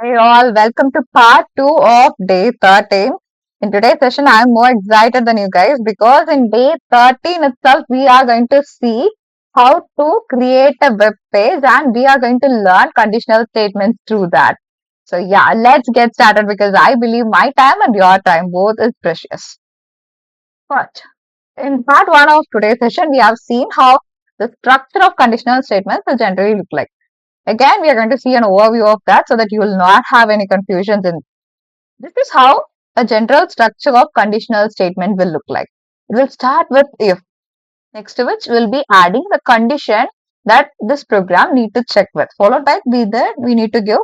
Hey all, welcome to part 2 of day 13. In today's session, I am more excited than you guys because in day 13 itself, we are going to see how to create a web page and we are going to learn conditional statements through that. So yeah, let's get started because I believe my time and your time both is precious. But in part 1 of today's session, we have seen how the structure of conditional statements will generally look like. Again, we are going to see an overview of that so that you will not have any confusions in this is how a general structure of conditional statement will look like. It will start with if, next to which we'll be adding the condition that this program need to check with, followed by we need to give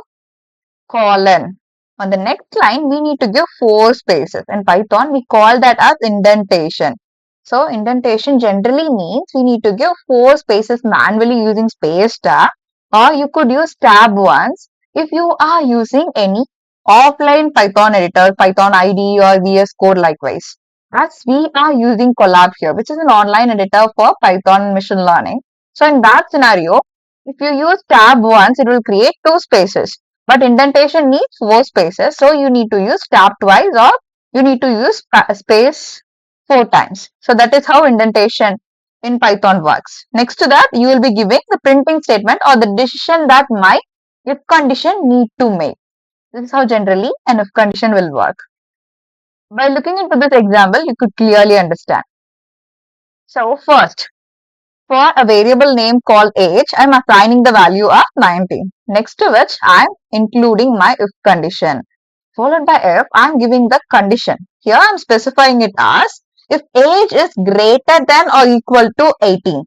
colon. On the next line, we need to give 4 spaces. In Python, we call that as indentation. So, indentation generally means we need to give 4 spaces manually using space tab, or you could use tab once if you are using any offline Python editor, Python IDE or VS Code likewise. As we are using Colab here, which is an online editor for Python machine learning. So, in that scenario, if you use tab once, it will create 2 spaces. But indentation needs 4 spaces. So you need to use tab twice or you need to use space 4 times. So that is how indentation in Python works. Next to that, you will be giving the printing statement or the decision that my if condition need to make. This is how generally an if condition will work. By looking into this example, you could clearly understand. So first, for a variable name called age, I am assigning the value of 19. Next to which I am including my if condition. Followed by if, I am giving the condition. Here I am specifying it as if age is greater than or equal to 18.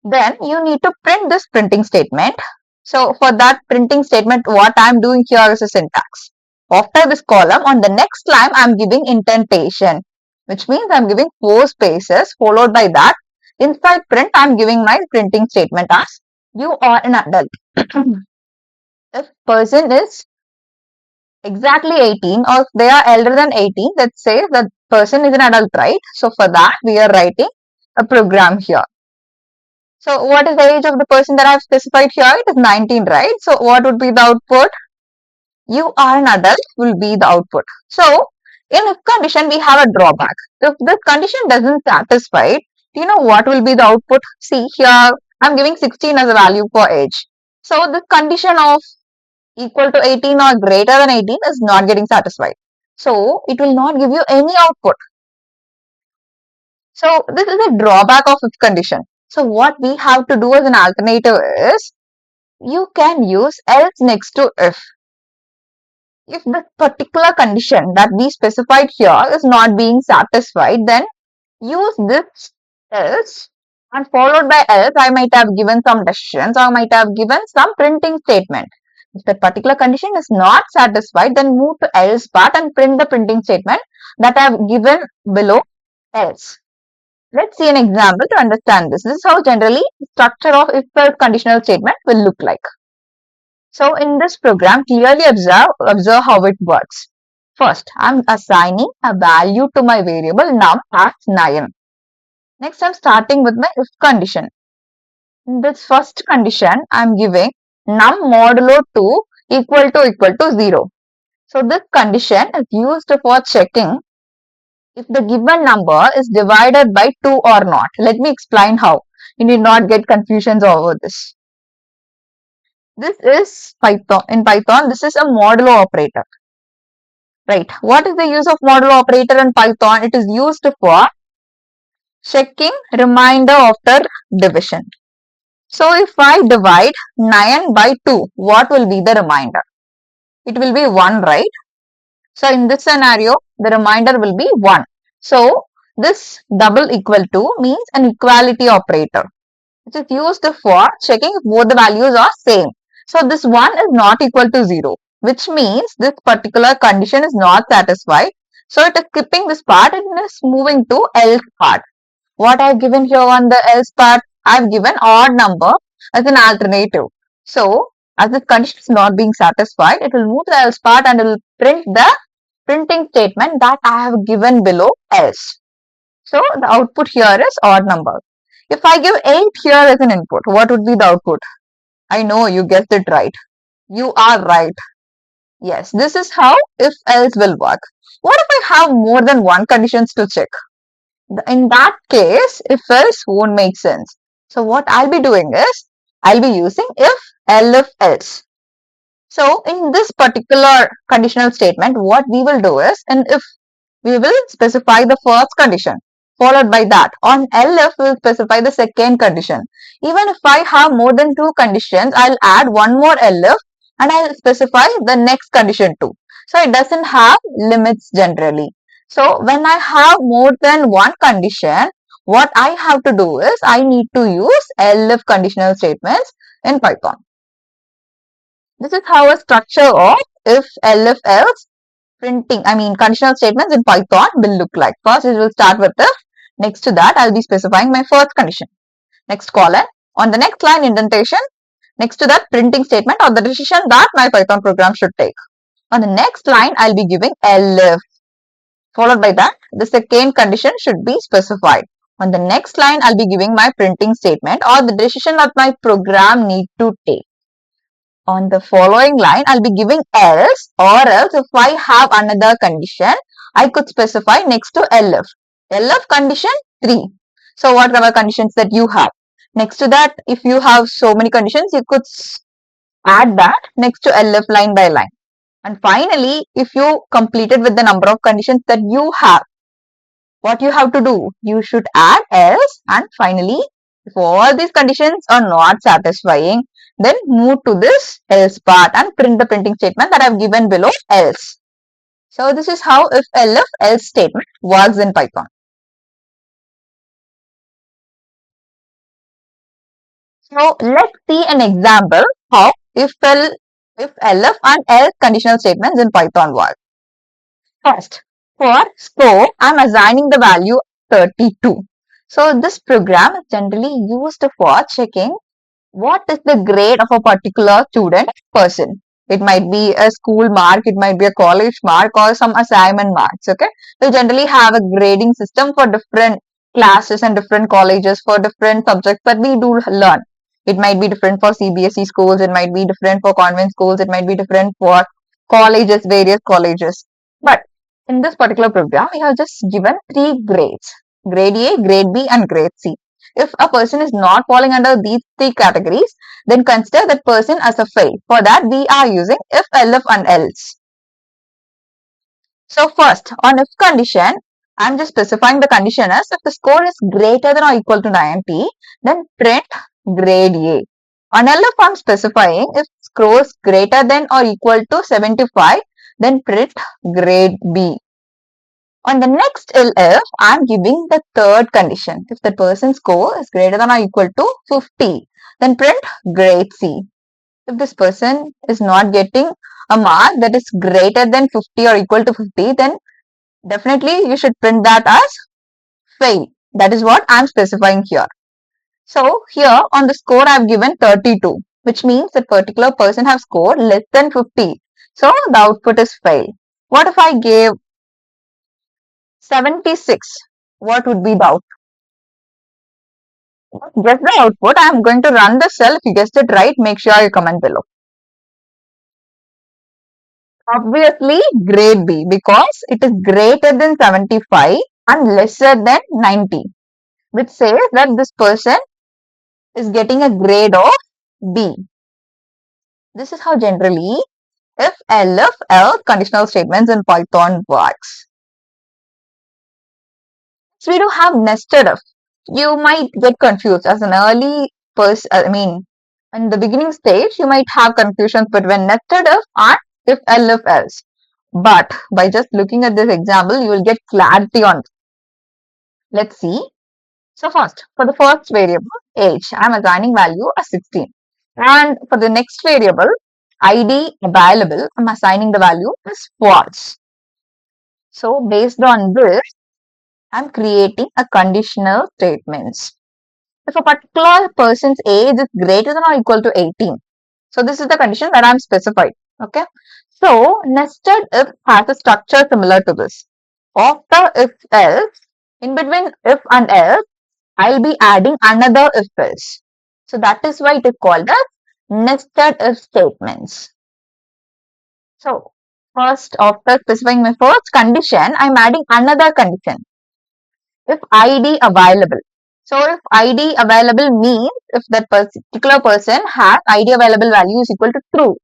Then you need to print this printing statement. So for that printing statement, what I am doing here is a syntax. After this column, on the next line, I am giving indentation, which means I am giving 4 spaces. Followed by that, inside print, I am giving my printing statement as you are an adult. If person is exactly 18 or if they are elder than 18, let's say that person is an adult, right? So for that, we are writing a program here. So what is the age of the person that I have specified here? It is 19, right? So what would be the output? You are an adult will be the output. So in if condition, we have a drawback. If this condition doesn't satisfy, do you know what will be the output? See here, I'm giving 16 as a value for age. So the condition of equal to 18 or greater than 18 is not getting satisfied. So it will not give you any output. So this is a drawback of if condition. So what we have to do as an alternative is you can use else next to if. If the particular condition that we specified here is not being satisfied, then use this else and followed by else I might have given some decisions or I might have given some printing statement. If that particular condition is not satisfied, then move to else part and print the printing statement that I have given below else. Let's see an example to understand this. This is how generally the structure of if-else conditional statement will look like. So in this program, clearly observe how it works. First, I'm assigning a value to my variable num as 9. Next, I'm starting with my if condition. In this first condition, I'm giving num modulo 2 equal to 0. So this condition is used for checking if the given number is divided by 2 or not. Let me explain how. You need not get confusions over this. This is Python. In Python, this is a modulo operator. Right. What is the use of modulo operator in Python? It is used for checking remainder after division. So if I divide 9 by 2, what will be the remainder? It will be 1, right? So in this scenario, the remainder will be 1. So this double equal to means an equality operator, which is used for checking if both the values are same. So this 1 is not equal to 0, which means this particular condition is not satisfied. So it is skipping this part and is moving to else part. What I have given here on the else part, I have given odd number as an alternative. So as this condition is not being satisfied, it will move to the else part and it will print the printing statement that I have given below else. So the output here is odd number. If I give 8 here as an input, what would be the output? I know you guessed it right. You are right. Yes, this is how if else will work. What if I have more than one conditions to check? In that case, if else won't make sense. So what I'll be doing is, I'll be using if else. So in this particular conditional statement, what we will do is, and if we will specify the first condition, followed by that on elif we will specify the second condition. Even if I have more than two conditions, I'll add one more elif and I'll specify the next condition too. So it doesn't have limits generally. So when I have more than one condition, what I have to do is I need to use elif conditional statements in Python. This is how a structure of if-elif-else conditional statements in Python will look like. First, it will start with if. Next to that, I'll be specifying my first condition. Next colon. On the next line, indentation. Next to that, printing statement or the decision that my Python program should take. On the next line, I'll be giving elif. Followed by that, the second condition should be specified. On the next line, I'll be giving my printing statement or the decision that my program need to take. On the following line, I'll be giving else, or else if I have another condition, I could specify next to elif. Elif condition 3. So what are the conditions that you have? Next to that, if you have so many conditions, you could add that next to elif line by line. And finally, if you completed with the number of conditions that you have, what you have to do? You should add else, and finally, if all these conditions are not satisfying, then move to this else part and print the printing statement that I have given below else. So this is how if-elif else statement works in Python. So let's see an example how if-elif and else conditional statements in Python work. First, for score, I'm assigning the value 32. So this program is generally used for checking what is the grade of a particular student person. It might be a school mark, it might be a college mark or some assignment marks. Okay, we generally have a grading system for different classes and different colleges for different subjects that we do learn. It might be different for CBSE schools, it might be different for convent schools, it might be different for colleges, various colleges. But in this particular program, we have just given three grades: grade A, grade B, and grade C. If a person is not falling under these three categories, then consider that person as a fail. For that, we are using if, elif, and else. So first, on if condition, I'm just specifying the condition as if the score is greater than or equal to 90, then print grade A. On elif, I'm specifying if score is greater than or equal to 75, then print grade B. On the next elif, I am giving the third condition. If the person's score is greater than or equal to 50, then print grade C. If this person is not getting a mark that is greater than 50 or equal to 50, then definitely you should print that as fail. That is what I am specifying here. So here on the score I have given 32, which means that particular person has scored less than 50. So the output is fail. What if I gave 76? What would be the output? Guess the output. I am going to run the cell. If you guessed it right, make sure you comment below. Obviously, grade B because it is greater than 75 and lesser than 90, which says that this person is getting a grade of B. This is how generally if, elif, else conditional statements in Python works. So we do have nested if. You might get confused as an early person. In the beginning stage, you might have confusions between nested if and if, elif, else. But by just looking at this example, you will get clarity on it. Let's see. So first, for the first variable, age, I am assigning value as 16. And for the next variable, ID available, I am assigning the value as false. So based on this, I am creating a conditional statements. If a particular person's age is greater than or equal to 18, so this is the condition that I am specified. Okay. So nested if has a structure similar to this. After if else, in between if and else, I'll be adding another if else. So that is why it is called as nested if statements. So first, after specifying my first condition, I'm adding another condition. If ID available. So if ID available means if that particular person has ID available value is equal to true.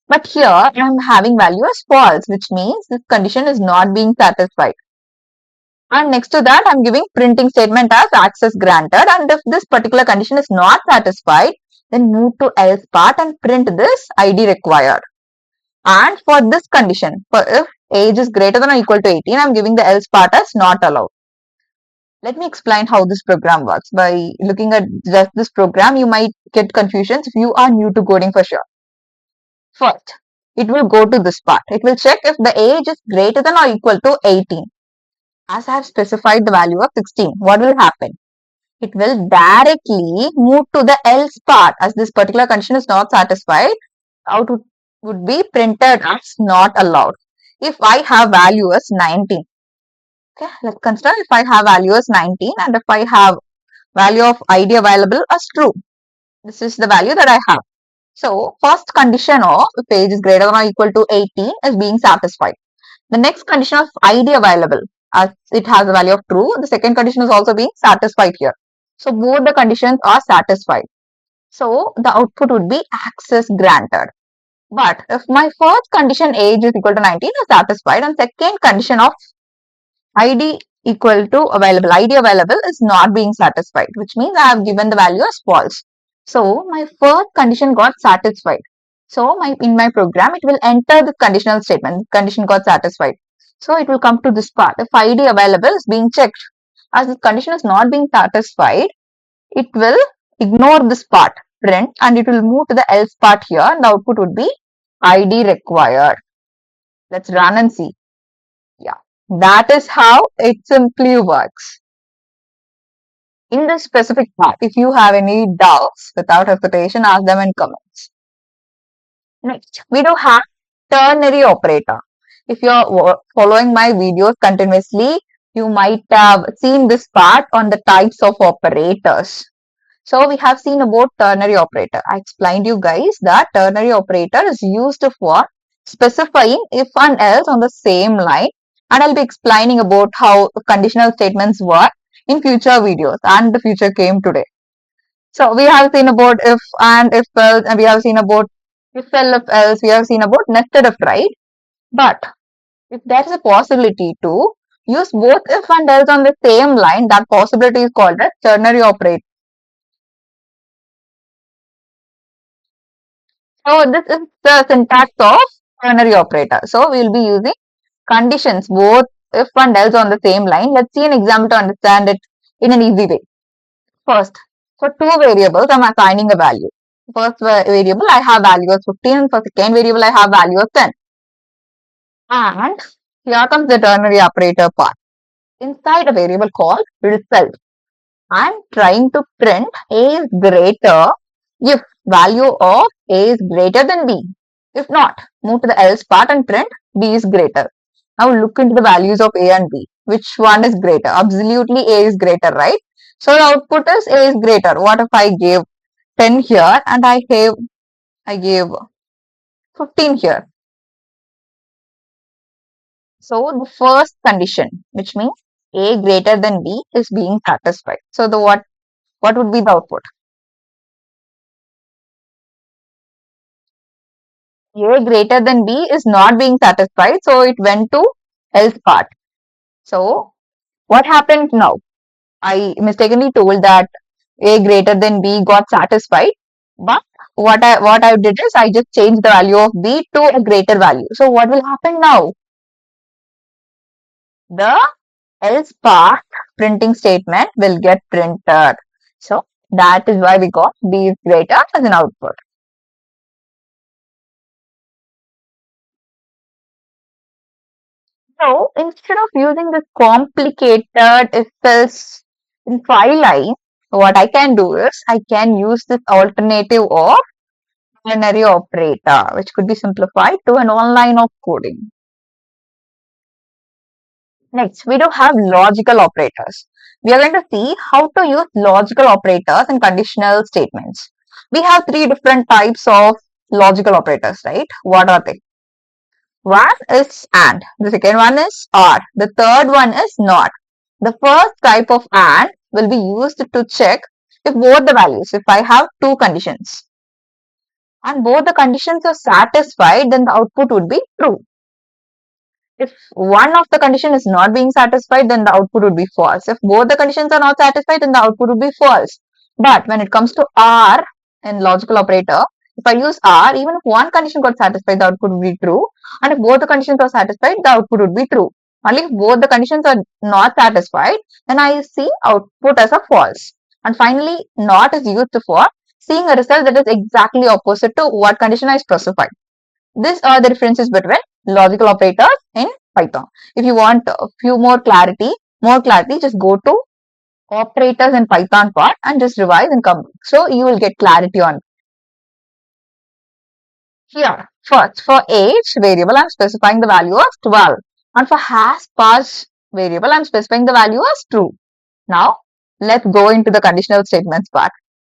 But here I'm having value as false, which means this condition is not being satisfied. And next to that, I'm giving printing statement as access granted. And if this particular condition is not satisfied, then move to else part and print this ID required. And for this condition, for if age is greater than or equal to 18, I'm giving the else part as not allowed. Let me explain how this program works. By looking at just this program, you might get confusions if you are new to coding for sure. First, it will go to this part. It will check if the age is greater than or equal to 18. As I have specified the value of 16, what will happen? It will directly move to the else part as this particular condition is not satisfied. Output would be printed as not allowed. If I have value as 19, okay, let's consider if I have value as 19 and if I have value of ID available as true. This is the value that I have. So first condition of if age is greater than or equal to 18 is being satisfied. The next condition of ID available as it has a value of true. The second condition is also being satisfied here. So both the conditions are satisfied. So the output would be access granted. But if my first condition age is equal to 19 is satisfied and second condition of ID equal to available, ID available is not being satisfied, which means I have given the value as false. So my first condition got satisfied. So in my program, it will enter the conditional statement. Condition got satisfied. So it will come to this part. If ID available is being checked. As this condition is not being satisfied, it will ignore this part, print, and it will move to the else part here, and the output would be ID required. Let's run and see. Yeah, that is how it simply works. In this specific part, if you have any doubts, without hesitation, ask them in comments. Next, we do have ternary operator. If you are following my videos continuously, you might have seen this part on the types of operators. So we have seen about ternary operator. I explained you guys that ternary operator is used for specifying if and else on the same line, and I'll be explaining about how conditional statements work in future videos, and the future came today. So we have seen about if and if else, and we have seen about if-elif-else, we have seen about nested if, right? But if there is a possibility to use both if and else on the same line, that possibility is called as ternary operator. So this is the syntax of ternary operator. So we will be using conditions both if and else on the same line. Let's see an example to understand it in an easy way. First, for two variables, I'm assigning a value. First variable, I have value as 15. For second variable, I have value as 10. And here comes the ternary operator part. Inside a variable called result, I'm trying to print A is greater if value of A is greater than B. If not, move to the else part and print B is greater. Now look into the values of A and B. Which one is greater? Absolutely A is greater, right? So the output is A is greater. What if I gave 10 here and I gave 15 here? So the first condition, which means A greater than B, is being satisfied. So the what would be the output? A greater than B is not being satisfied, so it went to else part. So what happened now? I mistakenly told that A greater than B got satisfied, but what I did is I just changed the value of B to a greater value. So what will happen now? The else part printing statement will get printed. So that is why we got B is greater as an output. So instead of using this complicated if-else in 5 lines, what I can do is I can use this alternative of ternary operator, which could be simplified to an one line of coding. Next, we do have logical operators. We are going to see how to use logical operators in conditional statements. We have three different types of logical operators, right? What are they? One is and, the second one is or, the third one is not. The first type of and will be used to check if both the values, if I have two conditions and both the conditions are satisfied, then the output would be true. If one of the condition is not being satisfied, then the output would be false. If both the conditions are not satisfied, then the output would be false. But when it comes to or in logical operator, if I use or, even if one condition got satisfied, the output would be true. And if both the conditions are satisfied, the output would be true. Only if both the conditions are not satisfied, then I see output as a false. And finally, not is used for seeing a result that is exactly opposite to what condition I specified. These are the differences between logical operators in Python. If you want a few more clarity, just go to operators in Python part and just revise and come back. So you will get clarity on it. Here. First, for age variable, I'm specifying the value as 12. And for has passed variable, I'm specifying the value as true. Now, let's go into the conditional statements part.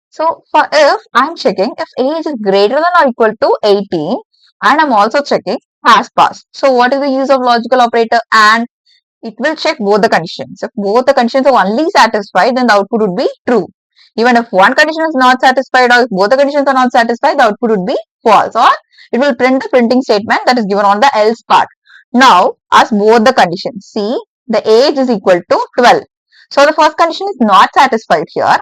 So for if, I'm checking if age is greater than or equal to 18, and I'm also checking has passed. So what is the use of logical operator and? It will check both the conditions. If both the conditions are only satisfied, then the output would be true. Even if one condition is not satisfied or if both the conditions are not satisfied, the output would be false, or it will print a printing statement that is given on the else part. Now, ask both the conditions. See, the age is equal to 12. So the first condition is not satisfied here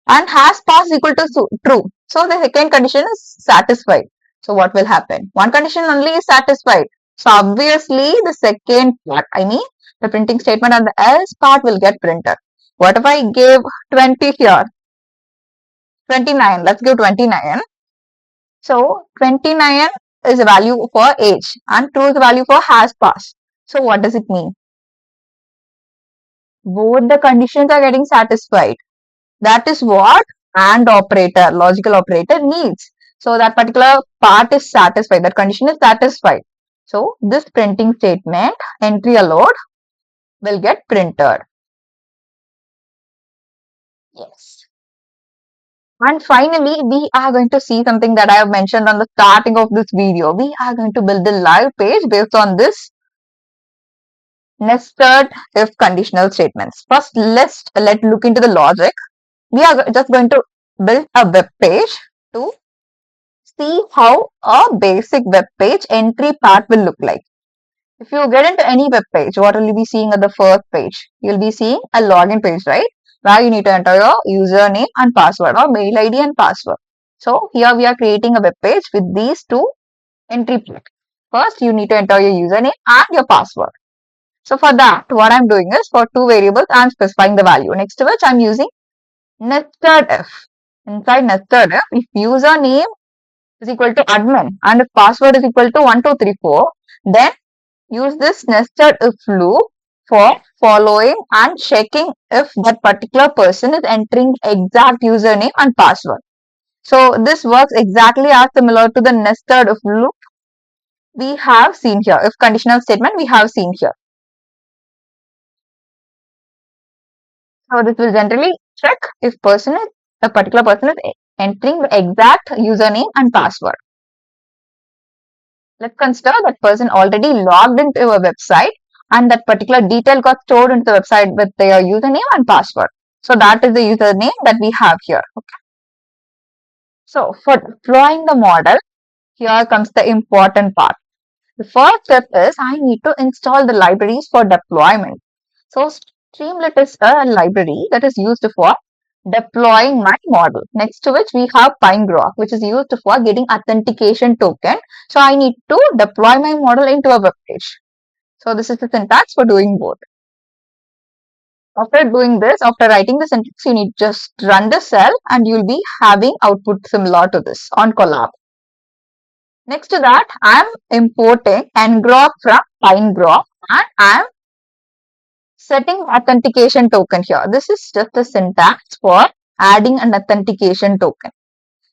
and has passed equal to true. So the second condition is satisfied. So what will happen? One condition only is satisfied. So obviously the second part, I mean the printing statement and the else part will get printed. What if I give 20 here? 29. Let's give 29. So 29 is a value for age and true is a value for has passed. So what does it mean? Both the conditions are getting satisfied. That is what AND operator, logical operator needs. So that particular part is satisfied, that condition is satisfied. So this printing statement, entry allowed, will get printed. Yes. And finally, we are going to see something that I have mentioned on the starting of this video. We are going to build a live page based on this nested if conditional statements. First, let's look into the logic. We are just going to build a web page to see how a basic web page entry part will look like. If you get into any web page, what will you be seeing at the first page? You'll be seeing a login page, right? Where you need to enter your username and password or mail ID and password. So here we are creating a web page with these two entry parts. First, you need to enter your username and your password. So for that, what I'm doing is for two variables, I'm specifying the value. Next to which I'm using nested if. Inside nested if username is equal to admin and if password is equal to 1234, then use this nested if loop for following and checking if that particular person is entering exact username and password. So this works exactly as similar to the nested if loop we have seen here, if conditional statement we have seen here. So this will generally check if a particular person is entering the exact username and password. Let's consider that person already logged into a website and that particular detail got stored into the website with their username and password. So that is the username that we have here. Okay. So for deploying the model, here comes the important part. The first step is I need to install the libraries for deployment. So Streamlit is a library that is used for deploying my model. Next to which we have PineGraph, which is used for getting authentication token. So I need to deploy my model into a web page. So this is the syntax for doing both. After doing this, after writing the syntax, you need just run the cell and you'll be having output similar to this on Collab. Next to that, I'm importing ngraph from PineGraph and I'm setting authentication token here. This is just a syntax for adding an authentication token.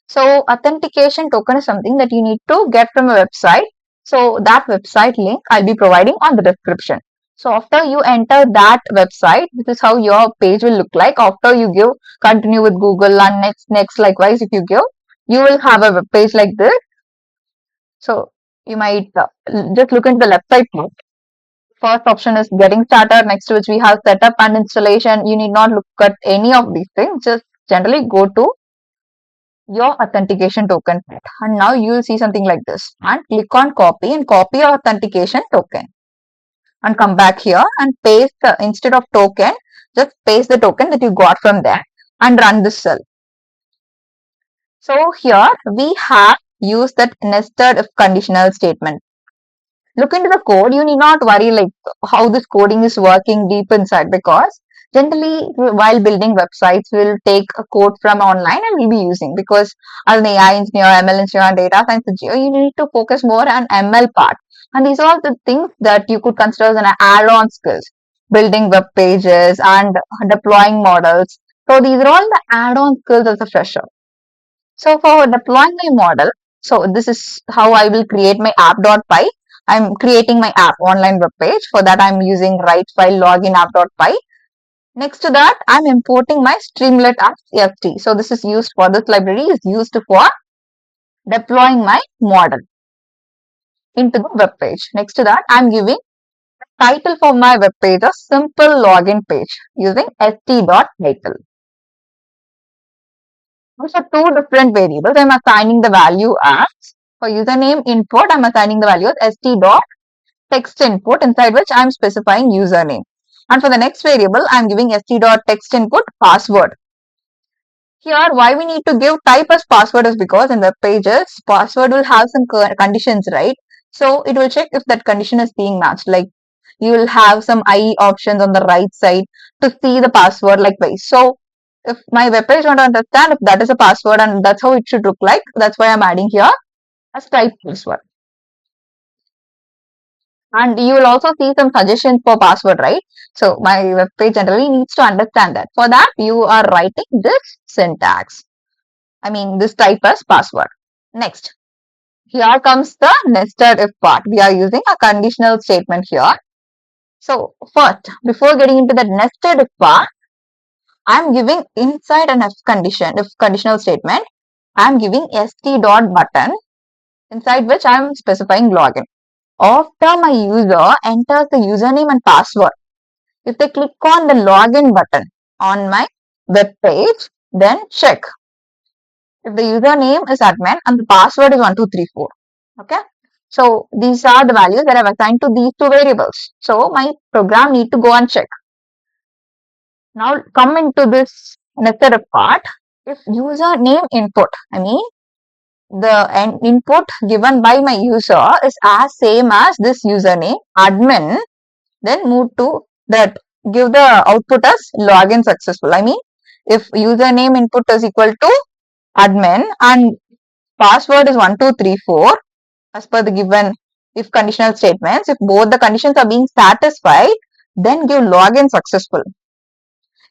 So authentication token is something that you need to get from a website. So that website link I'll be providing on the description. So after you enter that website, this is how your page will look like. After you give continue with Google and next likewise if you give, you will have a web page like this. So You might just look into the left side part. First option is getting started, next to which we have setup and installation. You need not look at any of these things. Just generally go to your authentication token part. And now you will see something like this. And click on copy and copy your authentication token. And come back here and paste instead of token, just paste the token that you got from there and run this cell. So here we have used that nested if conditional statement. Look into the code. You need not worry like how this coding is working deep inside, because generally while building websites we'll take a code from online and we'll be using, because as an AI engineer, ML engineer, and data science engineer, you need to focus more on ML part. And these are all the things that you could consider as an add-on skills, building web pages and deploying models. So these are all the add-on skills as a fresher. So for deploying my model, so this is how I will create my app.py. I'm creating my app online web page. For that, I'm using write file login app.py. Next to that, I'm importing my Streamlit apps st. So this is used for this library is used for deploying my model into the web page. Next to that, I'm giving the title for my web page a simple login page using st.title. Also, two different variables. I'm assigning the value as for username input. I'm assigning the value as st.text input, inside which I'm specifying username. And for the next variable, I'm giving st.text input password. Here, why we need to give type as password is because in web pages, password will have some conditions, right? So it will check if that condition is being matched. Like you will have some IE options on the right side to see the password likewise. So if my web page want to understand if that is a password and that's how it should look like, that's why I'm adding here as type password. And you will also see some suggestions for password, right? So my web page generally needs to understand that. For that, you are writing this syntax. I mean, this type as password. Next, here comes the nested if part. We are using a conditional statement here. So first, before getting into the nested if part, I'm giving inside an if conditional statement, I'm giving st dot button, inside which I'm specifying login. After my user enters the username and password, if they click on the login button on my web page, then check if the username is admin and the password is 1234. Okay. So these are the values that I've assigned to these two variables. So my program need to go and check. Now come into this nested part. If username input, I mean the input given by my user is as same as this username admin, then move to that, give the output as login successful. I mean if username input is equal to admin and password is 1234 as per the given if conditional statements, if both the conditions are being satisfied, then give login successful.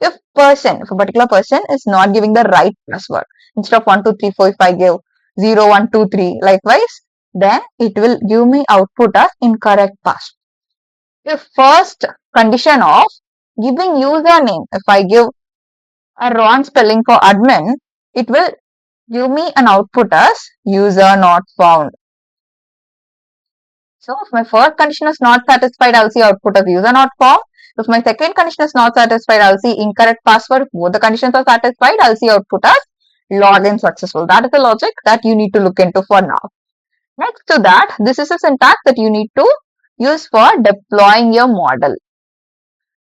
If a particular person is not giving the right password, instead of 1234, if I give 0123 likewise, then it will give me output as incorrect password. If first condition of giving username, if I give a wrong spelling for admin, it will give me an output as user not found. So if my first condition is not satisfied, I'll see output as user not found. If my second condition is not satisfied, I'll see incorrect password. If both the conditions are satisfied, I'll see output as login successful. That is the logic that you need to look into for now. Next to that, this is a syntax that you need to use for deploying your model.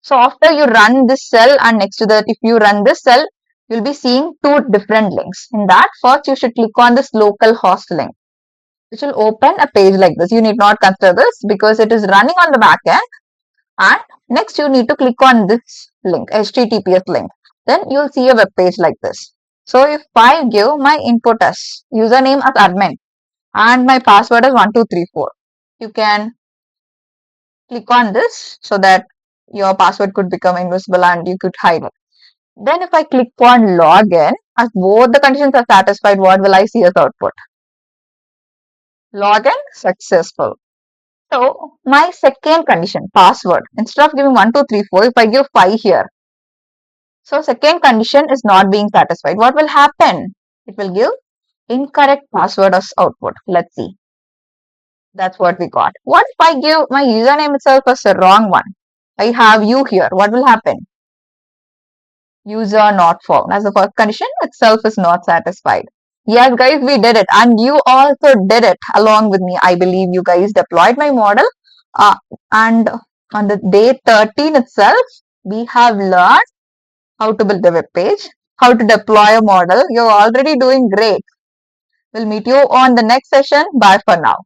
So after you run this cell and next to that, if you run this cell, you'll be seeing two different links. In that, first you should click on this local host link, which will open a page like this. You need not consider this because it is running on the back end. And next you need to click on this link, HTTPS link. Then you'll see a web page like this. So if I give my input as username as admin and my password is 1234, you can click on this so that your password could become invisible and you could hide it. Then if I click on login, as both the conditions are satisfied, what will I see as output? Login successful. So my second condition, password, instead of giving 1234, if I give 5 here, so second condition is not being satisfied. What will happen? It will give incorrect password as output. Let's see. That's what we got. What if I give my username itself as a wrong one? I have you here. What will happen? User not found. As the first condition itself is not satisfied. Yes, guys, we did it. And you also did it along with me. I believe you guys deployed my model. And on the day 13 itself, we have learned how to build a web page, how to deploy a model. You're already doing great. We'll meet you on the next session. Bye for now.